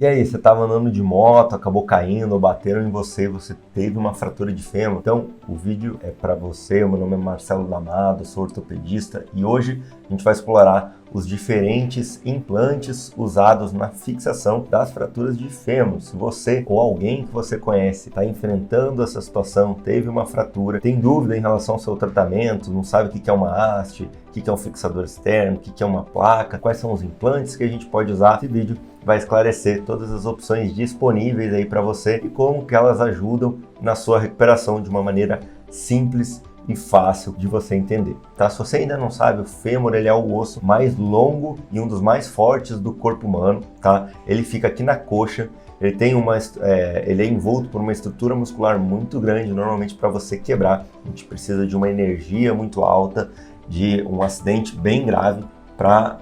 E aí, você estava andando de moto, acabou caindo, bateram em você, você teve uma fratura de fêmur. Então, o vídeo é para você. Meu nome é Marcelo D'Amato, sou ortopedista e hoje a gente vai explorar os diferentes implantes usados na fixação das fraturas de fêmur. Se você ou alguém que você conhece está enfrentando essa situação, teve uma fratura, tem dúvida em relação ao seu tratamento, não sabe o que é uma haste, o que é um fixador externo, o que é uma placa, quais são os implantes que a gente pode usar, esse vídeo vai esclarecer todas as opções disponíveis aí para você e como que elas ajudam na sua recuperação de uma maneira simples e fácil de você entender, tá? Se você ainda não sabe, o fêmur ele é o osso mais longo e um dos mais fortes do corpo humano, tá? Ele fica aqui na coxa, ele tem ele é envolto por uma estrutura muscular muito grande. Normalmente para você quebrar, a gente precisa de uma energia muito alta, de um acidente bem grave para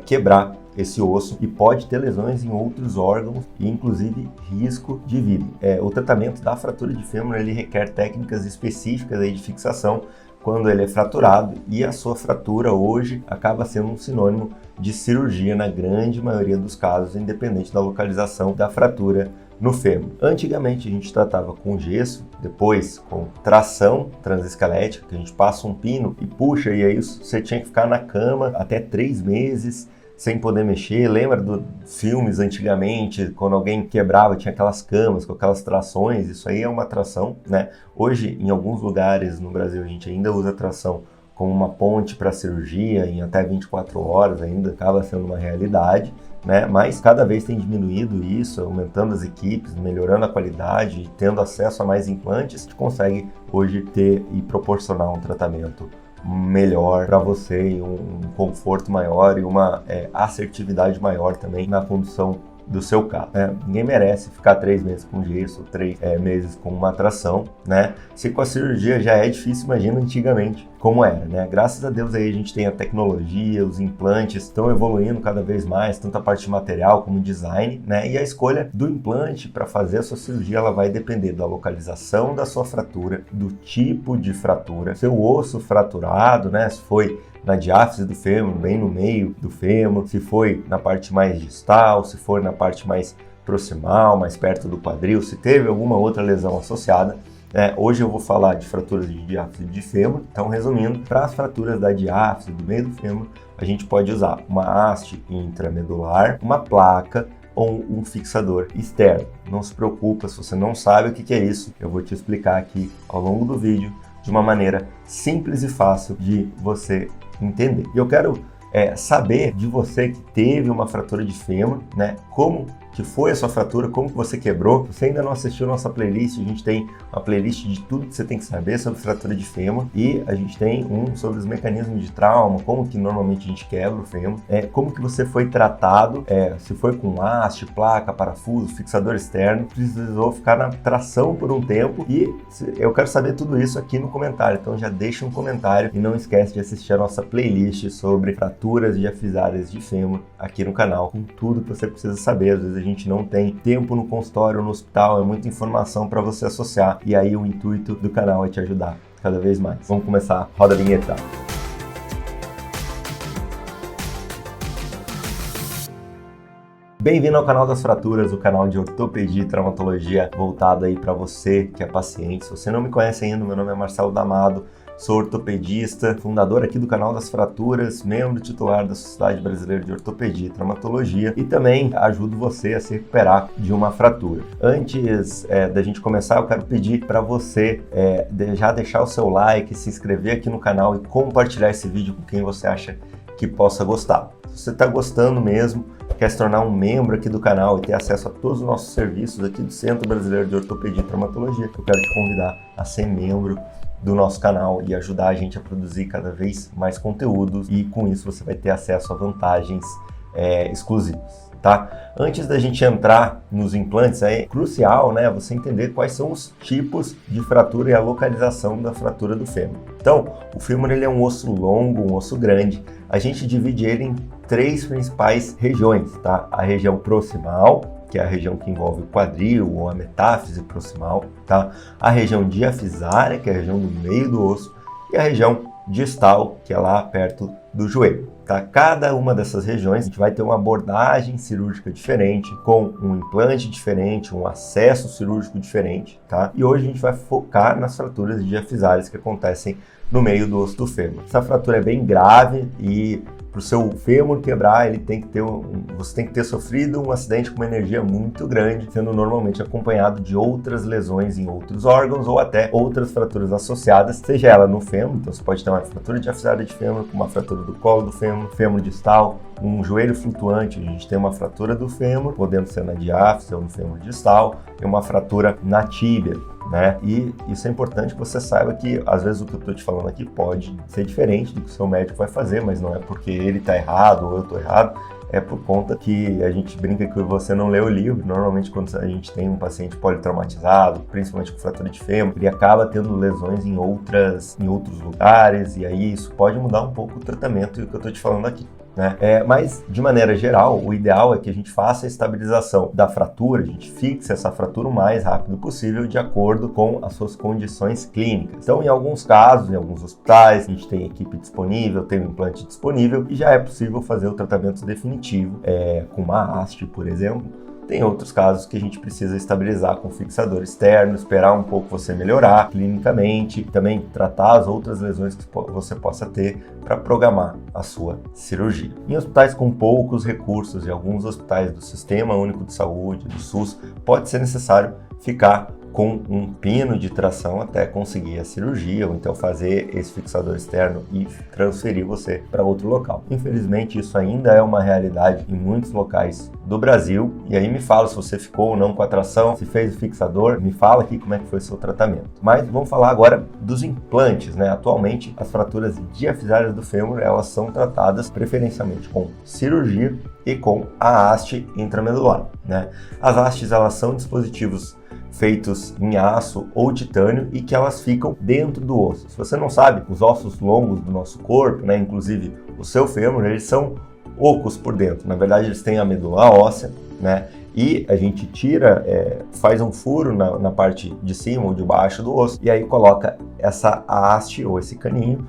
quebrar esse osso e pode ter lesões em outros órgãos e inclusive risco de vida. O tratamento da fratura de fêmur ele requer técnicas específicas aí de fixação quando ele é fraturado, e a sua fratura hoje acaba sendo um sinônimo de cirurgia na grande maioria dos casos, independente da localização da fratura no fêmur. Antigamente a gente tratava com gesso, depois com tração transesquelética, que a gente passa um pino e puxa, e aí você tinha que ficar na cama até 3 meses sem poder mexer. Lembra dos filmes antigamente, quando alguém quebrava, tinha aquelas camas com aquelas trações? Isso aí é uma tração, né? Hoje, em alguns lugares no Brasil, a gente ainda usa tração como uma ponte para cirurgia, em até 24 horas ainda acaba sendo uma realidade, né? Mas cada vez tem diminuído isso, aumentando as equipes, melhorando a qualidade, tendo acesso a mais implantes, a gente consegue hoje ter e proporcionar um tratamento melhor para você, e um conforto maior e uma assertividade maior também na condução do seu carro, né? Ninguém merece ficar 3 meses com gesso, 3 meses com uma tração, né? Se com a cirurgia já é difícil, imagina antigamente como era, né? Graças a Deus aí a gente tem a tecnologia, os implantes estão evoluindo cada vez mais, tanto a parte de material como design, né? E a escolha do implante para fazer a sua cirurgia, ela vai depender da localização da sua fratura, do tipo de fratura, seu osso fraturado, né? Se foi na diáfise do fêmur, bem no meio do fêmur, se foi na parte mais distal, se for na parte mais proximal, mais perto do quadril, se teve alguma outra lesão associada. Hoje eu vou falar de fraturas de diáfise de fêmur. Então, resumindo, para as fraturas da diáfise do meio do fêmur, a gente pode usar uma haste intramedular, uma placa ou um fixador externo. Não se preocupa se você não sabe o que é isso, eu vou te explicar aqui ao longo do vídeo de uma maneira simples e fácil de você entender. E eu quero saber de você que teve uma fratura de fêmur, né? Como que foi a sua fratura, como que você quebrou. Se você ainda não assistiu nossa playlist, a gente tem uma playlist de tudo que você tem que saber sobre fratura de fêmur, e a gente tem um sobre os mecanismos de trauma, como que normalmente a gente quebra o fêmur, como que você foi tratado, se foi com haste, placa, parafuso, fixador externo, precisou ficar na tração por um tempo, e eu quero saber tudo isso aqui no comentário. Então já deixa um comentário e não esquece de assistir a nossa playlist sobre fraturas diafisárias de fêmur aqui no canal, com tudo que você precisa saber. Às vezes a gente não tem tempo no consultório, no hospital, é muita informação para você associar, e aí o intuito do canal é te ajudar cada vez mais. Vamos começar, roda a vinheta. Bem-vindo ao canal das fraturas, o canal de ortopedia e traumatologia voltado aí para você que é paciente. Se você não me conhece ainda, meu nome é Marcelo D'Amato, sou ortopedista, fundador aqui do canal das fraturas, membro titular da Sociedade Brasileira de Ortopedia e Traumatologia, e também ajudo você a se recuperar de uma fratura. Antes da gente começar, eu quero pedir para você já deixar o seu like, se inscrever aqui no canal e compartilhar esse vídeo com quem você acha que possa gostar. Se você está gostando mesmo, quer se tornar um membro aqui do canal e ter acesso a todos os nossos serviços aqui do Centro Brasileiro de Ortopedia e Traumatologia, eu quero te convidar a ser membro do nosso canal e ajudar a gente a produzir cada vez mais conteúdos, e com isso você vai ter acesso a vantagens exclusivas, tá? Antes da gente entrar nos implantes, é crucial, né, você entender quais são os tipos de fratura e a localização da fratura do fêmur. Então, o fêmur ele é um osso longo, um osso grande. A gente divide ele em 3 principais regiões, tá? A região proximal, que é a região que envolve o quadril ou a metáfise proximal, tá? A região diafisária, que é a região do meio do osso, e a região distal, que é lá perto do joelho. tá? Cada uma dessas regiões a gente vai ter uma abordagem cirúrgica diferente, com um implante diferente, um acesso cirúrgico diferente, tá? E hoje a gente vai focar nas fraturas diafisárias que acontecem no meio do osso do fêmur. Essa fratura é bem grave e para o seu fêmur quebrar, ele tem que ter você tem que ter sofrido um acidente com uma energia muito grande, sendo normalmente acompanhado de outras lesões em outros órgãos ou até outras fraturas associadas, seja ela no fêmur, então você pode ter uma fratura diafisária de fêmur, uma fratura do colo do fêmur, fêmur distal, um joelho flutuante, a gente tem uma fratura do fêmur, podendo ser na diáfise ou no fêmur distal, e uma fratura na tíbia, né? E isso é importante que você saiba que às vezes o que eu estou te falando aqui pode ser diferente do que o seu médico vai fazer, mas não é porque ele está errado ou eu estou errado, é por conta que a gente brinca que você não lê o livro. Normalmente quando a gente tem um paciente politraumatizado, principalmente com fratura de fêmur, ele acaba tendo lesões em outros lugares, e aí isso pode mudar um pouco o tratamento e o que eu estou te falando aqui, né? Mas, de maneira geral, o ideal é que a gente faça a estabilização da fratura, a gente fixe essa fratura o mais rápido possível de acordo com as suas condições clínicas. Então, em alguns casos, em alguns hospitais, a gente tem equipe disponível, tem um implante disponível e já é possível fazer o tratamento definitivo com uma haste, por exemplo. Tem outros casos que a gente precisa estabilizar com fixador externo, esperar um pouco você melhorar clinicamente, também tratar as outras lesões que você possa ter para programar a sua cirurgia. Em hospitais com poucos recursos e alguns hospitais do Sistema Único de Saúde, do SUS, pode ser necessário ficar com um pino de tração até conseguir a cirurgia, ou então fazer esse fixador externo e transferir você para outro local. Infelizmente, isso ainda é uma realidade em muitos locais do Brasil, e aí me fala se você ficou ou não com a tração, se fez o fixador, me fala aqui como é que foi o seu tratamento. Mas vamos falar agora dos implantes, né? Atualmente, as fraturas diafisárias do fêmur, elas são tratadas preferencialmente com cirurgia e com a haste intramedular, né? As hastes, elas são dispositivos feitos em aço ou titânio e que elas ficam dentro do osso. Se você não sabe, os ossos longos do nosso corpo, né, inclusive o seu fêmur, eles são ocos por dentro. Na verdade, eles têm a medula óssea, né, e a gente tira, faz um furo na parte de cima ou de baixo do osso e aí coloca essa haste ou esse caninho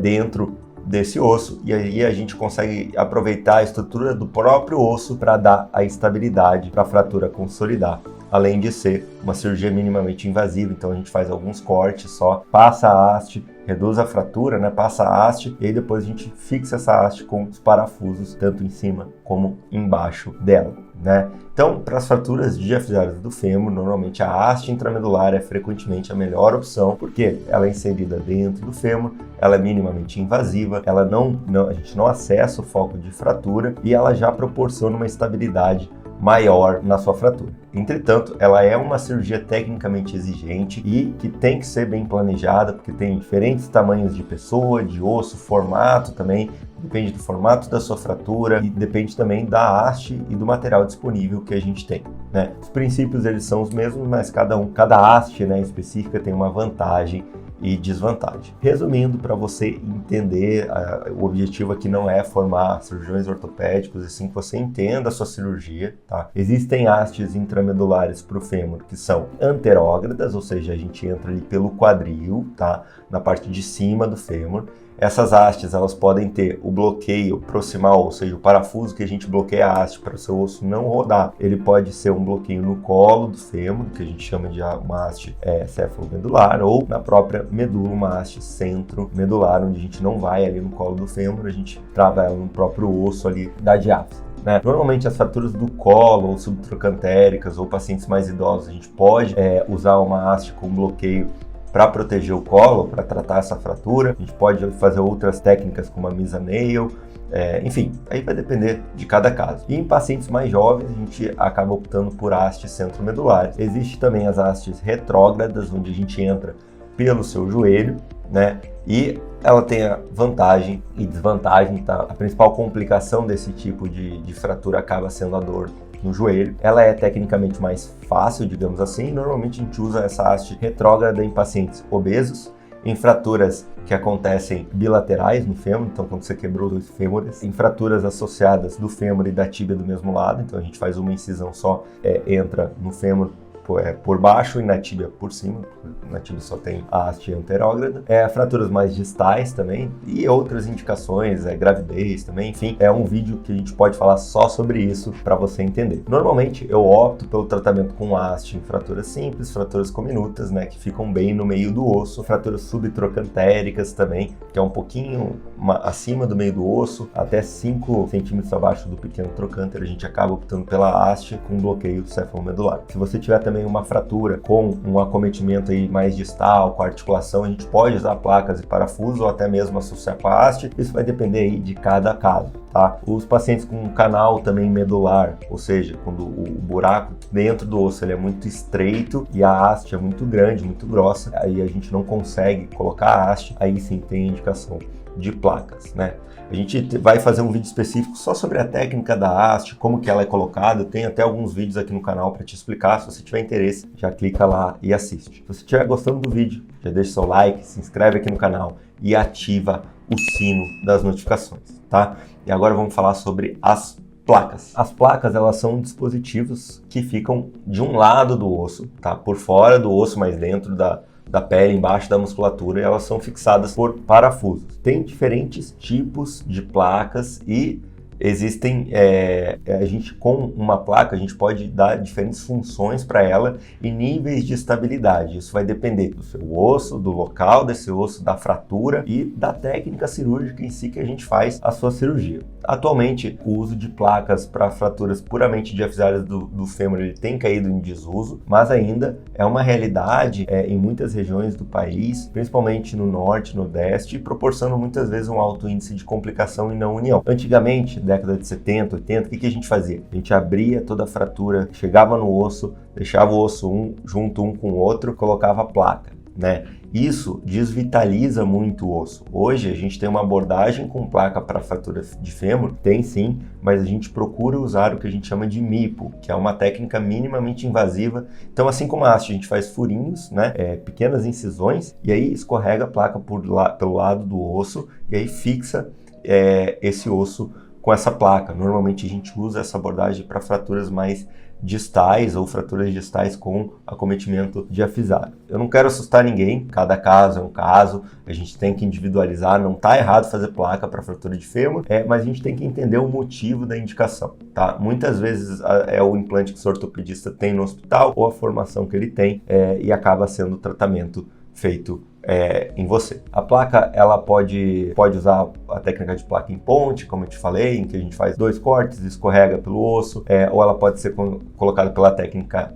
dentro desse osso, e aí a gente consegue aproveitar a estrutura do próprio osso para dar a estabilidade para a fratura consolidar, além de ser uma cirurgia minimamente invasiva. Então a gente faz alguns cortes só, passa a haste, reduz a fratura, né? Passa a haste e aí depois a gente fixa essa haste com os parafusos, tanto em cima como embaixo dela, né? Então, para as fraturas diafisárias do fêmur, normalmente a haste intramedular é frequentemente a melhor opção, porque ela é inserida dentro do fêmur, ela é minimamente invasiva, a gente não acessa o foco de fratura e ela já proporciona uma estabilidade maior na sua fratura. Entretanto, ela é uma cirurgia tecnicamente exigente e que tem que ser bem planejada, porque tem diferentes tamanhos de pessoa, de osso, formato também, depende do formato da sua fratura e depende também da haste e do material disponível que a gente tem, né? Os princípios, eles são os mesmos, mas cada haste, né, específica tem uma vantagem e desvantagem. Resumindo, para você entender, o objetivo aqui não é formar cirurgiões ortopédicos, e sim que você entenda a sua cirurgia, tá? Existem hastes intramedulares para o fêmur que são anterógradas, ou seja, a gente entra ali pelo quadril, tá? Na parte de cima do fêmur. Essas hastes, elas podem ter o bloqueio proximal, ou seja, o parafuso que a gente bloqueia a haste para o seu osso não rodar. Ele pode ser um bloqueio no colo do fêmur, que a gente chama de uma haste céfalo-medular, ou na própria medula, uma haste centro-medular, onde a gente não vai ali no colo do fêmur, a gente trava ela no próprio osso ali da diáfise, né? Normalmente as fraturas do colo ou subtrocantéricas ou pacientes mais idosos, a gente pode usar uma haste com bloqueio para proteger o colo, para tratar essa fratura. A gente pode fazer outras técnicas como a Misa-Nail, enfim, aí vai depender de cada caso. E em pacientes mais jovens, a gente acaba optando por hastes centromedulares. Existe também as hastes retrógradas, onde a gente entra pelo seu joelho, né? E ela tem a vantagem e desvantagem, tá? A principal complicação desse tipo de fratura acaba sendo a dor no joelho. Ela é tecnicamente mais fácil, digamos assim. Normalmente a gente usa essa haste retrógrada em pacientes obesos, em fraturas que acontecem bilaterais no fêmur, então quando você quebrou dois fêmures, em fraturas associadas do fêmur e da tíbia do mesmo lado, então a gente faz uma incisão só, entra no fêmur por baixo e na tíbia por cima. Na tíbia só tem a haste anterógrada. Fraturas mais distais também e outras indicações, gravidez também, enfim. É um vídeo que a gente pode falar só sobre isso para você entender. Normalmente eu opto pelo tratamento com haste em fraturas simples, fraturas cominutas, né, que ficam bem no meio do osso, fraturas subtrocantéricas também, que é um pouquinho acima do meio do osso, até 5 centímetros abaixo do pequeno trocânter, a gente acaba optando pela haste com bloqueio céfalo-medular. Se você tiver também uma fratura com um acometimento aí mais distal, com articulação, a gente pode usar placas e parafuso ou até mesmo associar com a haste, isso vai depender aí de cada caso. Tá? Os pacientes com canal também medular, ou seja, quando o buraco dentro do osso ele é muito estreito e a haste é muito grande, muito grossa, aí a gente não consegue colocar a haste, aí sim tem indicação de placas, né? A gente vai fazer um vídeo específico só sobre a técnica da haste, como que ela é colocada. Eu tenho até alguns vídeos aqui no canal para te explicar. Se você tiver interesse, já clica lá e assiste. Se você estiver gostando do vídeo, já deixa seu like, se inscreve aqui no canal e ativa o sino das notificações, tá? E agora vamos falar sobre as placas. As placas, elas são dispositivos que ficam de um lado do osso, tá? Por fora do osso, mas dentro da pele, embaixo da musculatura, e elas são fixadas por parafusos. Tem diferentes tipos de placas e existem, a gente com uma placa, a gente pode dar diferentes funções para ela e níveis de estabilidade. Isso vai depender do seu osso, do local desse osso, da fratura e da técnica cirúrgica em si que a gente faz a sua cirurgia. Atualmente, o uso de placas para fraturas puramente diafisárias do fêmur ele tem caído em desuso, mas ainda é uma realidade em muitas regiões do país, principalmente no norte, nordeste, proporcionando muitas vezes um alto índice de complicação e não união. Antigamente, década de 70, 80, o que a gente fazia? A gente abria toda a fratura, chegava no osso, deixava o osso junto um com o outro, colocava a placa, né? Isso desvitaliza muito o osso. Hoje a gente tem uma abordagem com placa para fratura de fêmur, tem sim, mas a gente procura usar o que a gente chama de MIPO, que é uma técnica minimamente invasiva. Então, assim como a haste, a gente faz furinhos, né, pequenas incisões, e aí escorrega a placa pelo lado do osso e aí fixa esse osso com essa placa. Normalmente a gente usa essa abordagem para fraturas mais distais ou fraturas distais com acometimento diafisário. Eu não quero assustar ninguém, cada caso é um caso, a gente tem que individualizar, não está errado fazer placa para fratura de fêmur, mas a gente tem que entender o motivo da indicação, tá? Muitas vezes é o implante que o ortopedista tem no hospital ou a formação que ele tem e acaba sendo o tratamento feito em você. A placa, ela pode usar a técnica de placa em ponte, como eu te falei, em que a gente faz 2 cortes, escorrega pelo osso, ou ela pode ser colocada pela técnica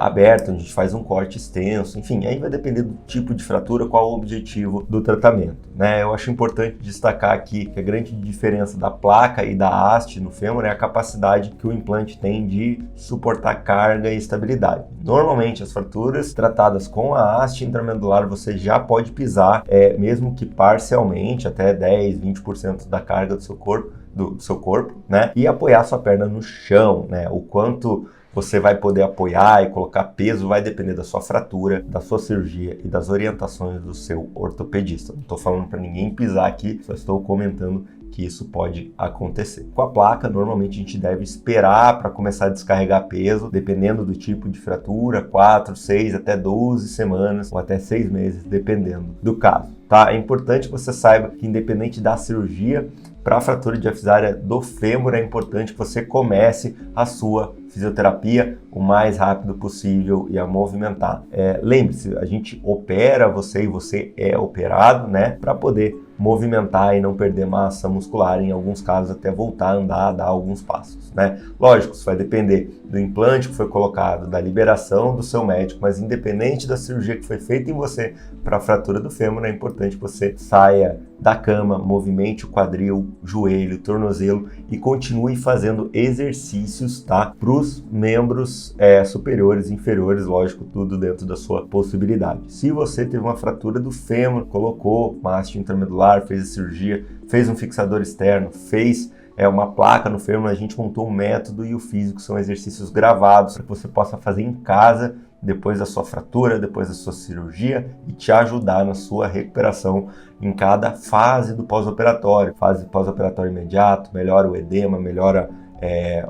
aberta, onde a gente faz um corte extenso, enfim, aí vai depender do tipo de fratura, qual o objetivo do tratamento, né? Eu acho importante destacar aqui que a grande diferença da placa e da haste no fêmur é a capacidade que o implante tem de suportar carga e estabilidade. Normalmente, as fraturas tratadas com a haste intramedular, você já pode pisar, mesmo que parcialmente, até 10, 20% da carga do seu corpo, né? E apoiar sua perna no chão, né? O quanto você vai poder apoiar e colocar peso vai depender da sua fratura, da sua cirurgia e das orientações do seu ortopedista. Não estou falando para ninguém pisar aqui, só estou comentando que isso pode acontecer. Com a placa, normalmente a gente deve esperar para começar a descarregar peso, dependendo do tipo de fratura, 4, 6, até 12 semanas ou até 6 meses, dependendo do caso, tá? É importante que você saiba que independente da cirurgia, para a fratura diafisária do fêmur é importante que você comece a sua fisioterapia o mais rápido possível e a movimentar. Lembre-se, a gente opera você e você é operado, né, para poder movimentar e não perder massa muscular, em alguns casos até voltar a andar, dar alguns passos, né? Lógico, isso vai depender do implante que foi colocado, da liberação do seu médico, mas independente da cirurgia que foi feita em você para a fratura do fêmur, é importante que você saia da cama, movimente o quadril, joelho, tornozelo e continue fazendo exercícios, tá? Para os membros superiores e inferiores, lógico, tudo dentro da sua possibilidade. Se você teve uma fratura do fêmur, colocou uma haste intramedular, fez a cirurgia, fez um fixador externo, fez uma placa no fêmur, a gente montou um método e o físico, são exercícios gravados para que você possa fazer em casa depois da sua fratura, depois da sua cirurgia e te ajudar na sua recuperação em cada fase do pós-operatório. Fase pós-operatório imediato, melhora o edema, melhora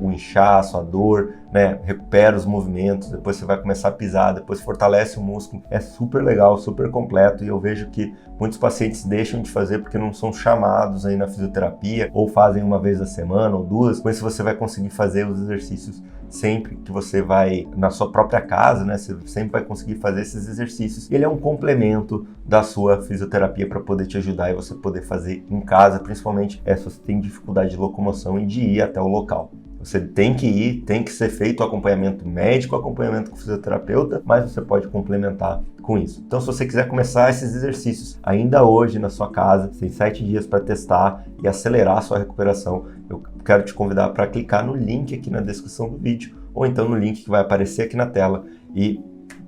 o inchaço, a dor, né? Recupera os movimentos, depois você vai começar a pisar, depois fortalece o músculo. É super legal, super completo, e eu vejo que muitos pacientes deixam de fazer porque não são chamados aí na fisioterapia, ou fazem uma vez a semana ou duas. Com isso você vai conseguir fazer os exercícios sempre que você vai na sua própria casa, né? Você sempre vai conseguir fazer esses exercícios. Ele é um complemento da sua fisioterapia para poder te ajudar e você poder fazer em casa, principalmente se você tem dificuldade de locomoção e de ir até o local. Você tem que ir, tem que ser feito o acompanhamento médico, acompanhamento com o fisioterapeuta, mas você pode complementar com isso. Então, se você quiser começar esses exercícios ainda hoje na sua casa, tem 7 dias para testar e acelerar a sua recuperação, eu quero te convidar para clicar no link aqui na descrição do vídeo, ou então no link que vai aparecer aqui na tela e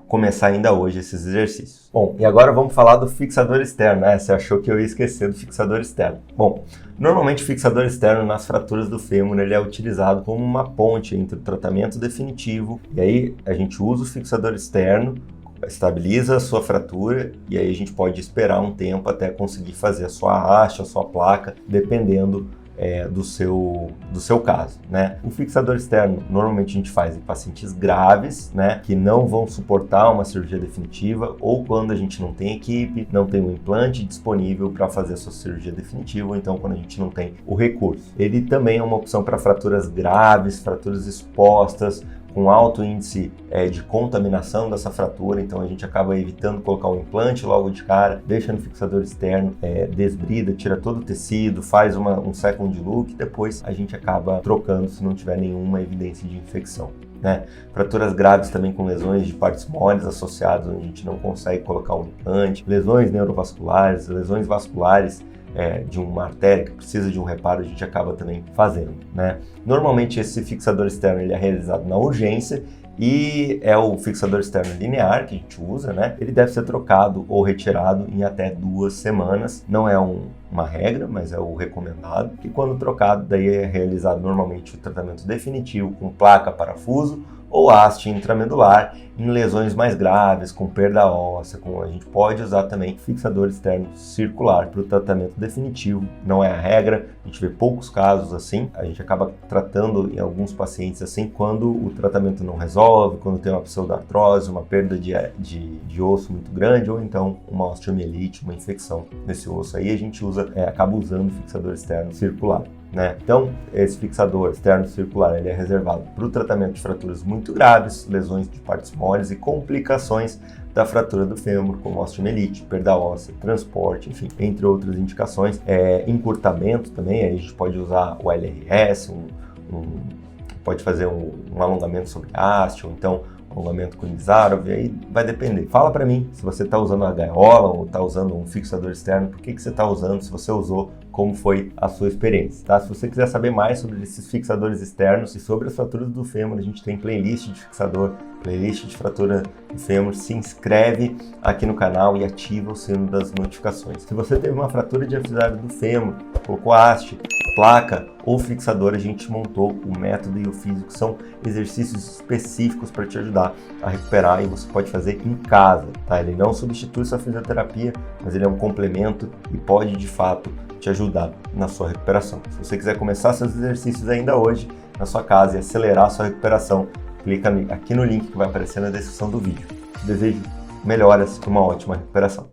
começar ainda hoje esses exercícios. Bom, e agora vamos falar do fixador externo, né? Você achou que eu ia esquecer do fixador externo. Bom, normalmente o fixador externo nas fraturas do fêmur ele é utilizado como uma ponte entre o tratamento definitivo, e aí a gente usa o fixador externo, estabiliza a sua fratura, e aí a gente pode esperar um tempo até conseguir fazer a sua haste, a sua placa, dependendo do seu caso, né? O fixador externo normalmente a gente faz em pacientes graves, né, que não vão suportar uma cirurgia definitiva, ou quando a gente não tem equipe, não tem um implante disponível para fazer a sua cirurgia definitiva, ou então quando a gente não tem o recurso. Ele também é uma opção para fraturas graves, fraturas expostas, com alto índice de contaminação dessa fratura, então a gente acaba evitando colocar um implante logo de cara, deixa no fixador externo, desbrida, tira todo o tecido, faz um second look, depois a gente acaba trocando se não tiver nenhuma evidência de infecção, né? Fraturas graves também com lesões de partes moles associadas, onde a gente não consegue colocar um implante, lesões neurovasculares, lesões vasculares, de uma artéria que precisa de um reparo, a gente acaba também fazendo, né? Normalmente esse fixador externo ele é realizado na urgência e é o fixador externo linear que a gente usa, né? Ele deve ser trocado ou retirado em até 2 semanas. Não é uma regra, mas é o recomendado. E quando trocado, daí é realizado normalmente o tratamento definitivo com placa, parafuso ou haste intramedular em lesões mais graves, com perda óssea, a gente pode usar também fixador externo circular para o tratamento definitivo. Não é a regra, a gente vê poucos casos assim, a gente acaba tratando em alguns pacientes assim quando o tratamento não resolve, quando tem uma pseudartrose, uma perda de osso muito grande, ou então uma osteomielite, uma infecção nesse osso. Aí a gente acaba usando o fixador externo circular, né? Então, esse fixador externo circular ele é reservado para o tratamento de fraturas muito graves, lesões de partes moles e complicações da fratura do fêmur, como osteomielite, perda óssea, transporte, enfim, entre outras indicações. Encurtamento também, aí a gente pode usar o LRS, pode fazer um alongamento sobre haste, ou então alongamento com Nizarov, aí vai depender. Fala para mim se você está usando a gaiola ou está usando um fixador externo, por que você está usando, se você usou, como foi a sua experiência, tá? Se você quiser saber mais sobre esses fixadores externos e sobre as fraturas do fêmur, a gente tem playlist de fixador, playlist de fratura do fêmur, se inscreve aqui no canal e ativa o sino das notificações. Se você teve uma fratura de episário do fêmur, colocou haste, placa ou fixador, a gente montou o método e o físico, são exercícios específicos para te ajudar a recuperar e você pode fazer em casa, tá? Ele não substitui sua fisioterapia, mas ele é um complemento e pode de fato te ajudar na sua recuperação. Se você quiser começar seus exercícios ainda hoje na sua casa e acelerar a sua recuperação, clica aqui no link que vai aparecer na descrição do vídeo. Te desejo melhoras e uma ótima recuperação.